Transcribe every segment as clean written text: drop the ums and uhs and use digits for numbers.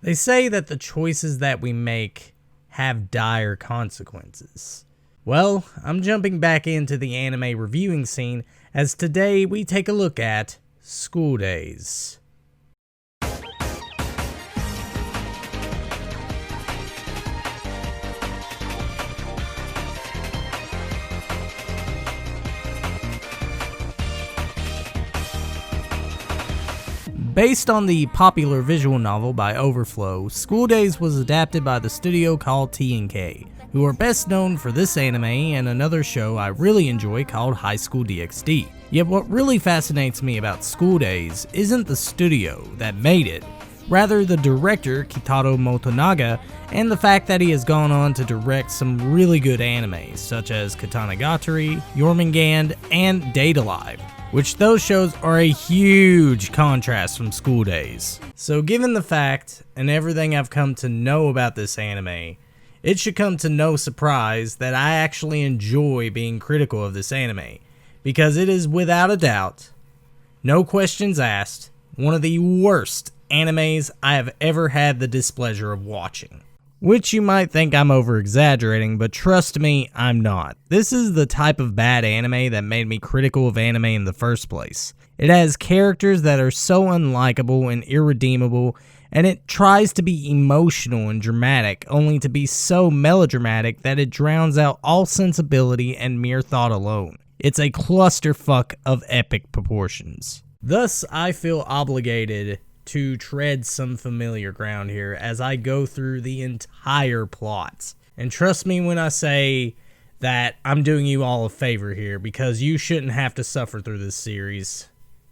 They say that the choices that we make have dire consequences. Well, I'm jumping back into the anime reviewing scene as today we take a look at School Days. Based on the popular visual novel by Overflow, School Days was adapted by the studio called T&K, who are best known for this anime and another show I really enjoy called High School DxD. Yet what really fascinates me about School Days isn't the studio that made it, rather the director Kitaro Motonaga, and the fact that he has gone on to direct some really good animes such as Katanagatari, Jormungand, and Date Alive, which those shows are a huge contrast from School Days. So given the fact and everything I've come to know about this anime, it should come to no surprise that I actually enjoy being critical of this anime, because it is without a doubt, no questions asked, one of the worst animes I have ever had the displeasure of watching. Which you might think I'm over-exaggerating, but trust me, I'm not. This is the type of bad anime that made me critical of anime in the first place. It has characters that are so unlikable and irredeemable, and it tries to be emotional and dramatic, only to be so melodramatic that it drowns out all sensibility and mere thought alone. It's a clusterfuck of epic proportions. Thus, I feel obligated to tread some familiar ground here as I go through the entire plot. And trust me when I say that I'm doing you all a favor here, because you shouldn't have to suffer through this series.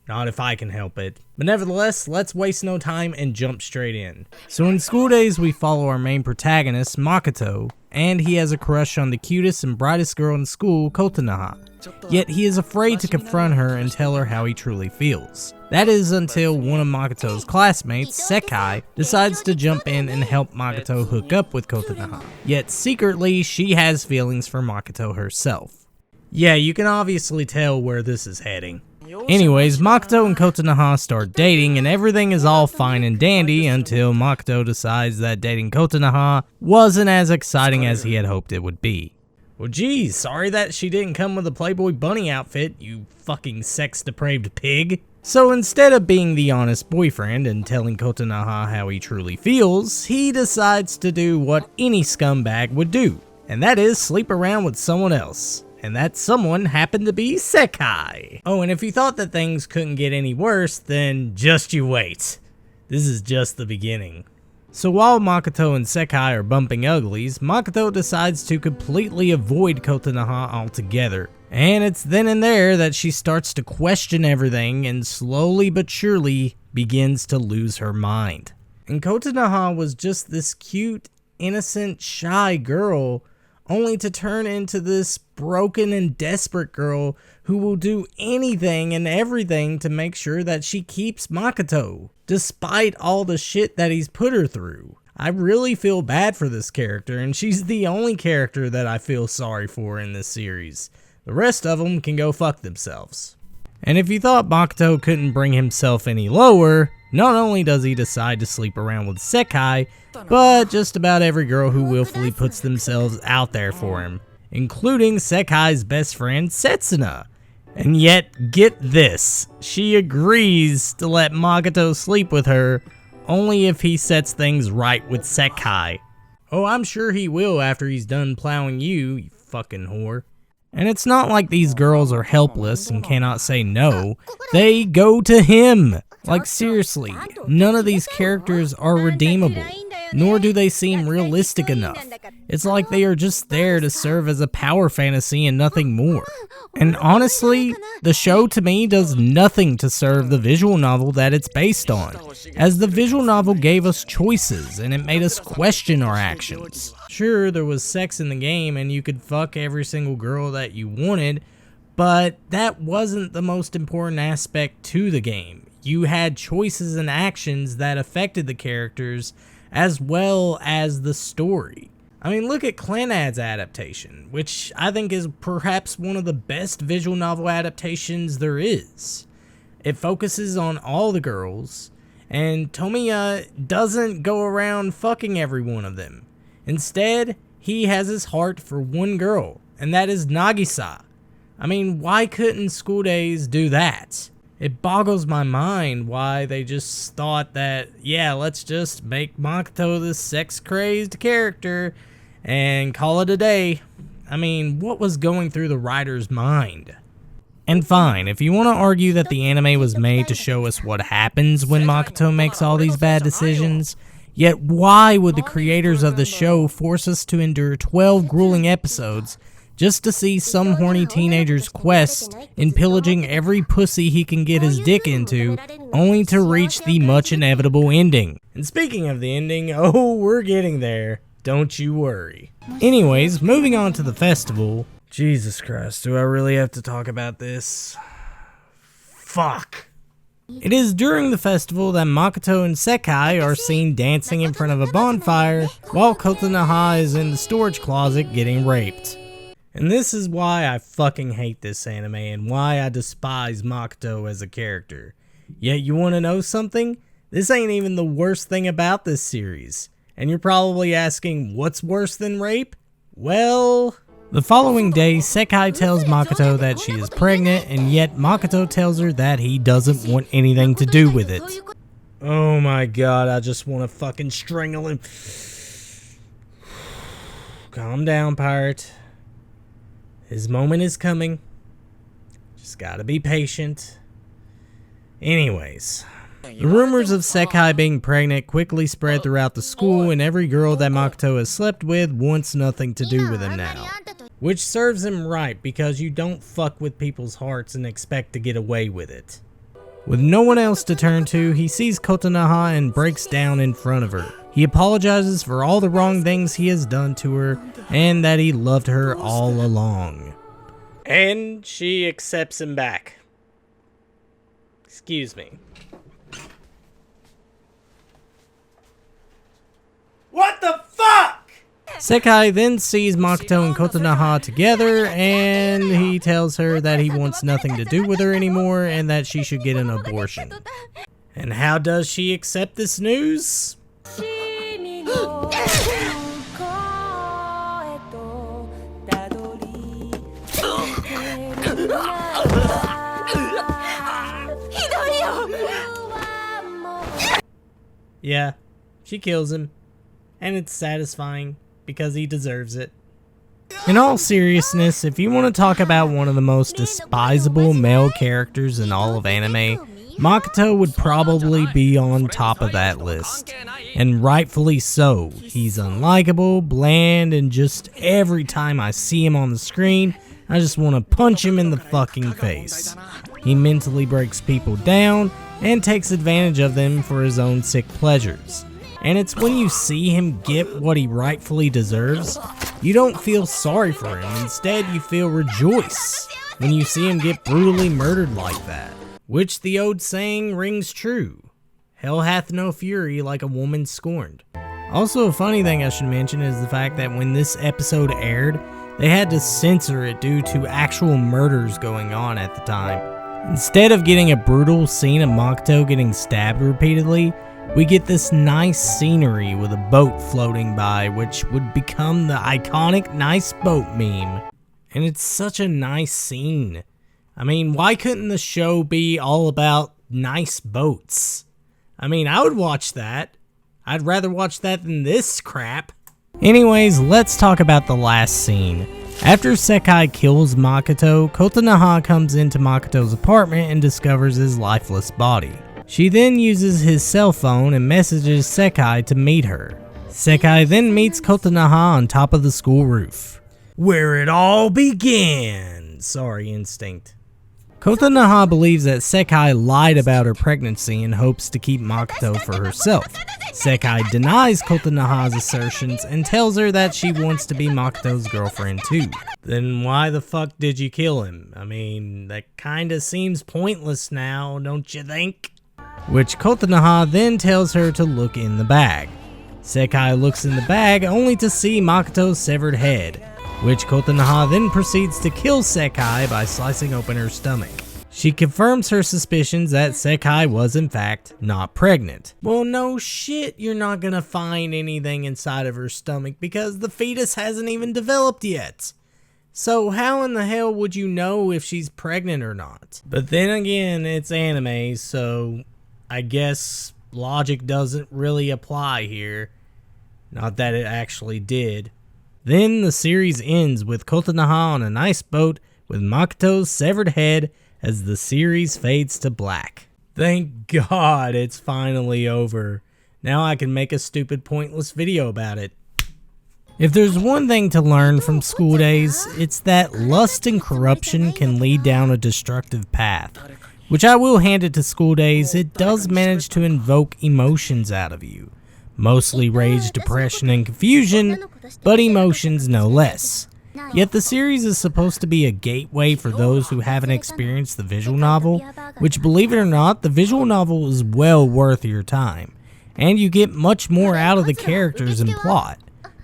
Not if I can help it. But nevertheless, let's waste no time and jump straight in. So in School Days, we follow our main protagonist, Makoto, and he has a crush on the cutest and brightest girl in school, Kotonoha. Yet he is afraid to confront her and tell her how he truly feels. That is until one of Makoto's classmates, Sekai, decides to jump in and help Makoto hook up with Kotonoha. Yet secretly, she has feelings for Makoto herself. Yeah, you can obviously tell where this is heading. Anyways, Makoto and Kotonoha start dating and everything is all fine and dandy until Makoto decides that dating Kotonoha wasn't as exciting as he had hoped it would be. Well geez, sorry that she didn't come with a Playboy bunny outfit, you fucking sex-depraved pig. So instead of being the honest boyfriend and telling Kotonoha how he truly feels, he decides to do what any scumbag would do, and that is sleep around with someone else. And that someone happened to be Sekai. Oh, and if you thought that things couldn't get any worse, then just you wait. This is just the beginning. So while Makoto and Sekai are bumping uglies, Makoto decides to completely avoid Kotonoha altogether. And it's then and there that she starts to question everything and slowly but surely begins to lose her mind. And Kotonoha was just this cute, innocent, shy girl, only to turn into this broken and desperate girl who will do anything and everything to make sure that she keeps Makoto, despite all the shit that he's put her through. I really feel bad for this character, and she's the only character that I feel sorry for in this series. The rest of them can go fuck themselves. And if you thought Makoto couldn't bring himself any lower, not only does he decide to sleep around with Sekai, but just about every girl who willfully puts themselves out there for him, including Sekai's best friend, Setsuna. And yet, get this, she agrees to let Makoto sleep with her, only if he sets things right with Sekai. Oh, I'm sure he will after he's done plowing you, you fucking whore. And it's not like these girls are helpless and cannot say no, they go to him. Like seriously, none of these characters are redeemable, nor do they seem realistic enough. It's like they are just there to serve as a power fantasy and nothing more. And honestly, the show to me does nothing to serve the visual novel that it's based on, as the visual novel gave us choices and it made us question our actions. Sure, there was sex in the game and you could fuck every single girl that you wanted, but that wasn't the most important aspect to the game. You had choices and actions that affected the characters as well as the story. I mean, look at Clannad's adaptation, which I think is perhaps one of the best visual novel adaptations there is. It focuses on all the girls, and Tomiya doesn't go around fucking every one of them. Instead, he has his heart for one girl, and that is Nagisa. I mean, why couldn't School Days do that? It boggles my mind why they just thought that, yeah, let's just make Makoto this sex-crazed character and call it a day. I mean, what was going through the writer's mind? And fine, if you want to argue that the anime was made to show us what happens when Makoto makes all these bad decisions, yet why would the creators of the show force us to endure 12 grueling episodes just to see some horny teenager's quest in pillaging every pussy he can get his dick into, only to reach the much inevitable ending? And speaking of the ending, oh, we're getting there. Don't you worry. Anyways, moving on to the festival. Jesus Christ, do I really have to talk about this? Fuck. It is during the festival that Makoto and Sekai are seen dancing in front of a bonfire while Kotonoha is in the storage closet getting raped. And this is why I fucking hate this anime and why I despise Makoto as a character. Yet you want to know something? This ain't even the worst thing about this series. And you're probably asking, what's worse than rape? Well, the following day, Sekai tells Makoto that she is pregnant, and yet Makoto tells her that he doesn't want anything to do with it. Oh my god, I just want to fucking strangle him. Calm down, pirate. His moment is coming. Just gotta be patient. Anyways, the rumors of Sekai being pregnant quickly spread throughout the school, and every girl that Makoto has slept with wants nothing to do with him now. Which serves him right, because you don't fuck with people's hearts and expect to get away with it. With no one else to turn to, he sees Kotonoha and breaks down in front of her. He apologizes for all the wrong things he has done to her, and that he loved her all along. And she accepts him back. Excuse me. What the fuck? Sekai then sees Makoto and Kotonoha together, and he tells her that he wants nothing to do with her anymore and that she should get an abortion. And how does she accept this news? Yeah, she kills him. And it's satisfying, because he deserves it. In all seriousness, if you want to talk about one of the most despisable male characters in all of anime, Makoto would probably be on top of that list. And rightfully so. He's unlikable, bland, and just every time I see him on the screen, I just want to punch him in the fucking face. He mentally breaks people down and takes advantage of them for his own sick pleasures. And it's when you see him get what he rightfully deserves, you don't feel sorry for him. Instead, you feel rejoice when you see him get brutally murdered like that. Which the old saying rings true. Hell hath no fury like a woman scorned. Also, a funny thing I should mention is the fact that when this episode aired, they had to censor it due to actual murders going on at the time. Instead of getting a brutal scene of Makoto getting stabbed repeatedly, we get this nice scenery with a boat floating by, which would become the iconic nice boat meme. And it's such a nice scene. I mean, why couldn't the show be all about nice boats? I mean, I would watch that. I'd rather watch that than this crap. Anyways, let's talk about the last scene. After Sekai kills Makoto, Kotonoha comes into Makoto's apartment and discovers his lifeless body. She then uses his cell phone and messages Sekai to meet her. Sekai then meets Kotonoha on top of the school roof, where it all began. Sorry, instinct. Kotonoha believes that Sekai lied about her pregnancy and hopes to keep Makoto for herself. Sekai denies Kotonoha's assertions and tells her that she wants to be Makoto's girlfriend too. Then why the fuck did you kill him? I mean, that kinda seems pointless now, don't you think? Which Kotonoha then tells her to look in the bag. Sekai looks in the bag only to see Makoto's severed head, which Kotonoha then proceeds to kill Sekai by slicing open her stomach. She confirms her suspicions that Sekai was in fact not pregnant. Well, no shit, you're not gonna find anything inside of her stomach because the fetus hasn't even developed yet. So how in the hell would you know if she's pregnant or not? But then again, it's anime, so I guess logic doesn't really apply here. Not that it actually did. Then the series ends with Kotonoha on a nice boat with Makoto's severed head as the series fades to black. Thank God it's finally over. Now I can make a stupid, pointless video about it. If there's one thing to learn from School Days, it's that lust and corruption can lead down a destructive path. Which I will hand it to School Days, it does manage to invoke emotions out of you. Mostly rage, depression, and confusion, but emotions no less. Yet the series is supposed to be a gateway for those who haven't experienced the visual novel, which, believe it or not, the visual novel is well worth your time, and you get much more out of the characters and plot.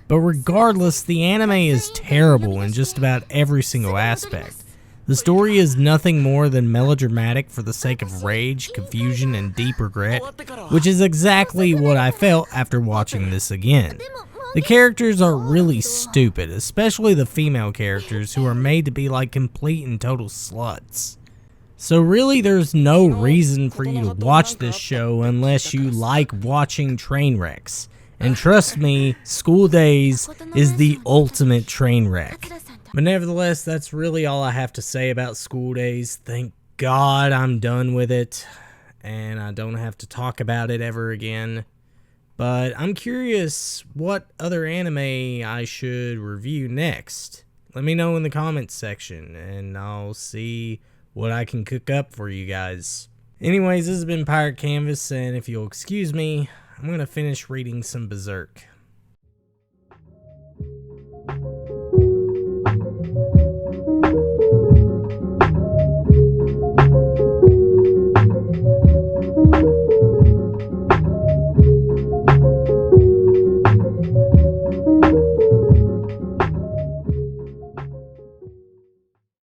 But regardless, the anime is terrible in just about every single aspect. The story is nothing more than melodramatic for the sake of rage, confusion, and deep regret, which is exactly what I felt after watching this again. The characters are really stupid, especially the female characters who are made to be like complete and total sluts. So really there's no reason for you to watch this show unless you like watching train wrecks. And trust me, School Days is the ultimate train wreck. But nevertheless, that's really all I have to say about School Days. Thank God I'm done with it, and I don't have to talk about it ever again. But I'm curious what other anime I should review next. Let me know in the comments section, and I'll see what I can cook up for you guys. Anyways, this has been Pirate Canvas, and if you'll excuse me, I'm going to finish reading some Berserk.